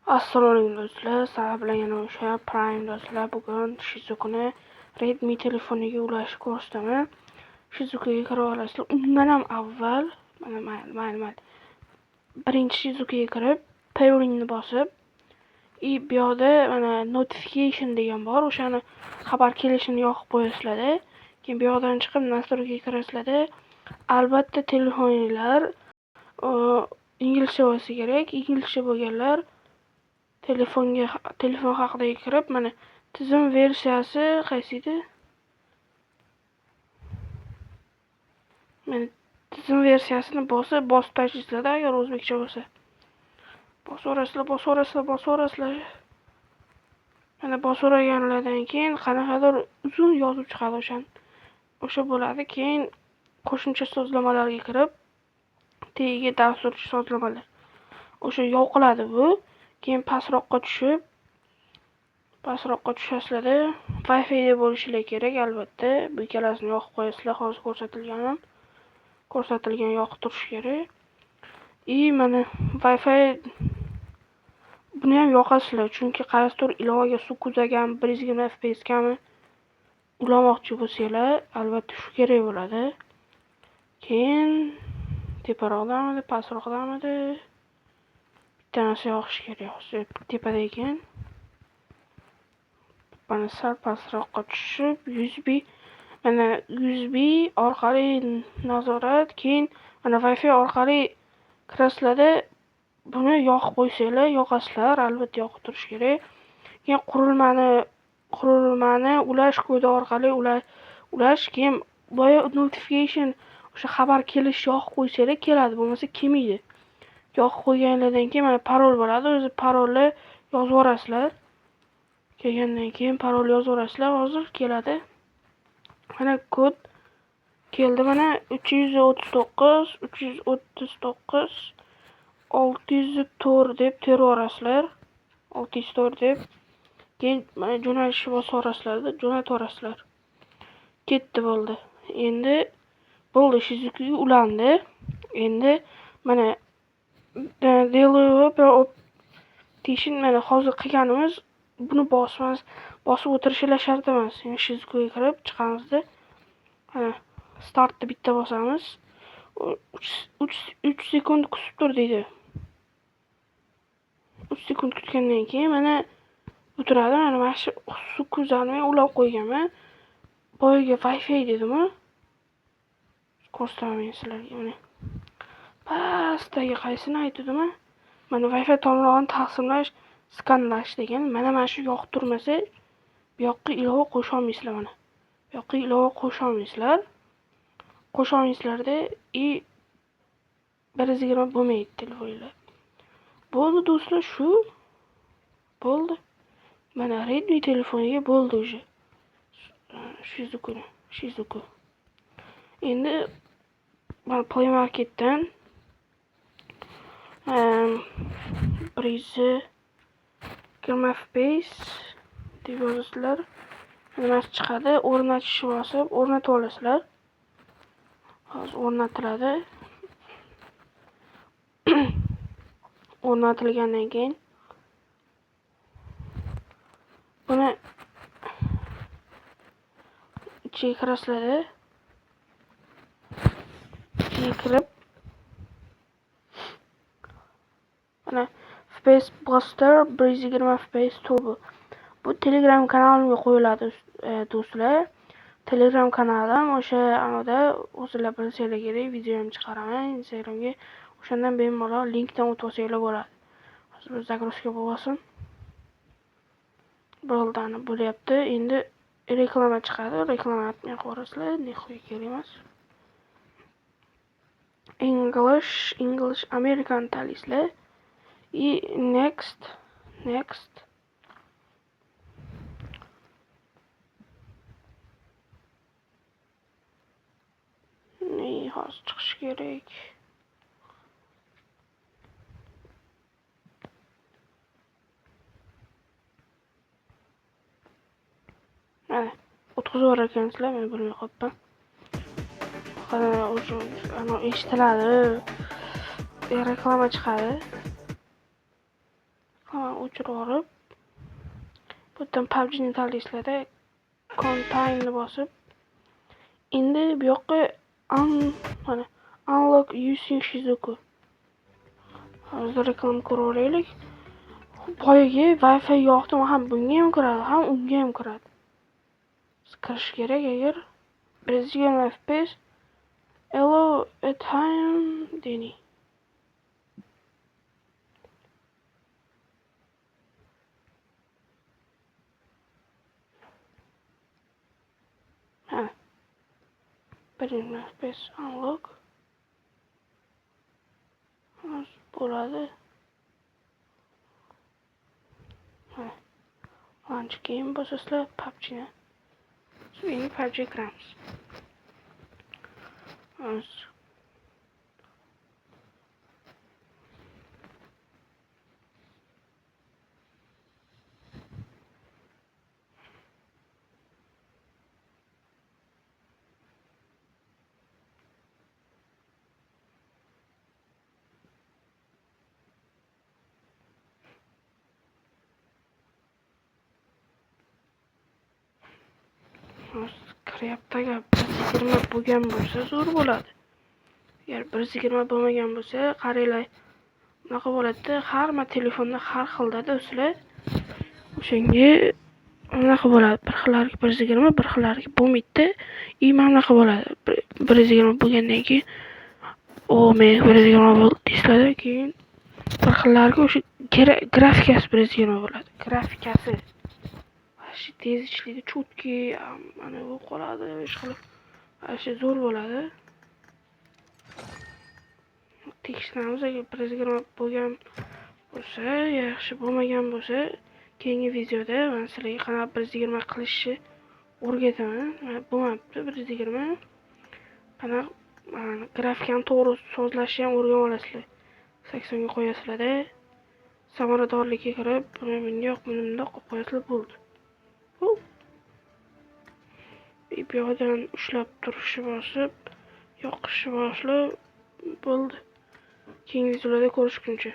Assalomu alaykum do'stlar. Sizlar bilan yana o'sha Prime do'stlar. Bugun Shizukuni Redmi telefoniga ulashib ko'rsataman. Shizukuga kira olasizlar. Undan ham avval mana birinchi Shizukuga kirib, pairingni bosib, bu yoqda mana notification degan bor. O'shani xabar kelishini yoqib qo'yasizlar. Keyin bu yoqdan chiqib nastroyga kirasizlar. Albatta telefonlar inglizcha bo'lsa kerak. Inglizcha bo'lganlar telefon haqida kirib, mana tizim versiyasi qaysi edi? Mana tizim versiyasini bosib tashlaysizlar agar o'zbekcha bo'lsa. Bosaverasizlar. Mana bosiraganlardan keyin qanaqadir uzun yozuv chiqadi o'sha bo'ladi. Keyin qo'shimcha sozlamalarga kirib, tagiga dasturchi sozlamalar. O'sha yoqiladi bu. Keyin pastroqqa tushasizlar. Wi-Fi da bo'lishi kerak albatta. Bu ikkalasini yoqib qo'yasizlar. Hozir ko'rsatilgan yoqib turish kerak. Mana Wi-Fi buni ham yoqasizlar, chunki qaysidir ilovaga suv kuzagan 120 fps kami ulamoqchi bo'lsanglar, albatta shu kerak bo'ladi. Keyin teparoqdamidi, pastroqdamidi? Bittanasi yoqish kerak. Hozir tepada ekan. Mana sal pastroqqa tushib, USB orqali nazorat, keyin mana Wi-Fi orqali kirasizlar. Buni yoqib qo'ysanglar, yoqasizlar, albatta yoqib turish kerak. Keyin qurilmani ulash kodi orqali ulash, keyin boya notification o'sha xabar kelish yoqib qo'ysanglar keladi, bo'lmasa kelmaydi. Yoqib qo'yganlardan keyin mana parol bo'ladi, o'zi parolni yozib yuborasizlar. Kelgandan keyin parol yozib yuborasizlar, hozir keladi. Mana kod keldi, mana 339 604 deb terib 604 deb. Keyin mana jo'nalishni bosib jo'nataverasizlar. Ketdi, bo'ldi. Endi bo'ldi, Shizukuga ulandi. Endi mana Developer Option mana hozir qilganimiz buni bosib o'tirishlar shart emas. Endi Shizukuga kirib chiqamizda. Mana startni bitta bosamiz. 3 sekund kutib tur deydi. 3 sekund kutgandan keyin mana o'tiradi. Mana shu suv kuzanmay ulab qo'yganman. Boyaga Wi-Fi dedimi? Ko'rsataman sizlarga. Mana pastdagi qaysini aytdimmi? Mana Wi-Fi tomog'ini taqsimlash, skanlash degan. Mana shu yoqib turmasa, bu yoqqa ilova qo'sha olmaysizlar mana. Bu yoqqa ilova qo'sha olmaysizlarda, 120 bo'lmaydi telefonlar. Bo'ldi do'stlar, shu bo'ldi. Mana Redmi telefoniga bo'ldi o'sha. Shizuku. Endi mana Play Marketdan 120 fps deb yozasizlar. Nima chiqadi? O'rnatishni bosib, o'rnatib olasizlar. Hozir o'rnatiladi. O'rnatilgandan keyin buni ichiga kirasizlar. Ichiga kirib mana FPS Booster 120 fps turbo. Bu Telegram kanalimga qo'yiladi do'stlar. Telegram kanalim o'sha anada o'zingizlar bilsanglar kerak, video ham chiqaraman Instagramga. O'shandan bemalol linkdan o'tib olsanglar bo'ladi. Hozir zagruzka bo'lsin. Biroldani bo'lyapti. Endi reklama chiqadi. Reklamatni qo'rasizlar, nihoyat kerak emas. English American talislar. Next. Hozir chiqish kerak. Mana o'tkazib ekansizlar, men bilmay qolibman. Qani o'sha eshitiladi. Reklama chiqadi. Hemen o'chirib olib, bu yerdan PUBG'ni tanlaysizlarda Container'ni bosib, endi bu yoqqa mana unlock using Shizuku. Hozir reklama ko'raveraylik. Boyagi Wi-Fi yoqdim, ham bunga ham kiradi, ham unga ham kiradi. Kirish kerak agar 120 FPS Hello at time deni. Ha. 120 FPS unlock. Bo'ladi. Ha. Launch game bosasizlar PUBG'ni. Endi PUBG kiramiz. Kiryapti-ga 120 bo'lgan bo'lsa zo'r bo'ladi. Agar 120 bo'lmagan bo'lsa, qaranglar. Bunaqa bo'ladi. Har bir telefonda har xil-da sizlar. O'shanga bunaqa bo'ladi. Bir xillariga 120, bir xillariga bo'lmaydi. Mana bunaqa bo'ladi. 120 bo'lgandan keyin men 120 bo'ldi deysizlar, keyin bir xillariga o'sha grafikasi 120 bo'ladi. Grafikasi shu tez ishlaydi, chutki, mana bu qoladi, ishqilib. Shu zo'r bo'ladi. Tekshiramiz, agar 120 bo'lgan bo'lsa, yaxshi bo'lmagan bo'lsa, keyingi videoda men sizlarga qanaqa 120 qilishni o'rgataman. Bo'lmabdi 120. Qanaqa grafikani to'g'ri sozlashni ham o'rganib olasizlar. 80 ga qo'yasizlar-da. Samaradorlikka kirib, bunday bundoq qilib qo'yasizlar bo'ldi. Bu yoqdan ushlab turishni bosib, yoqishni boshlab bo'ldi. Keyingi videolarda ko'rishguncha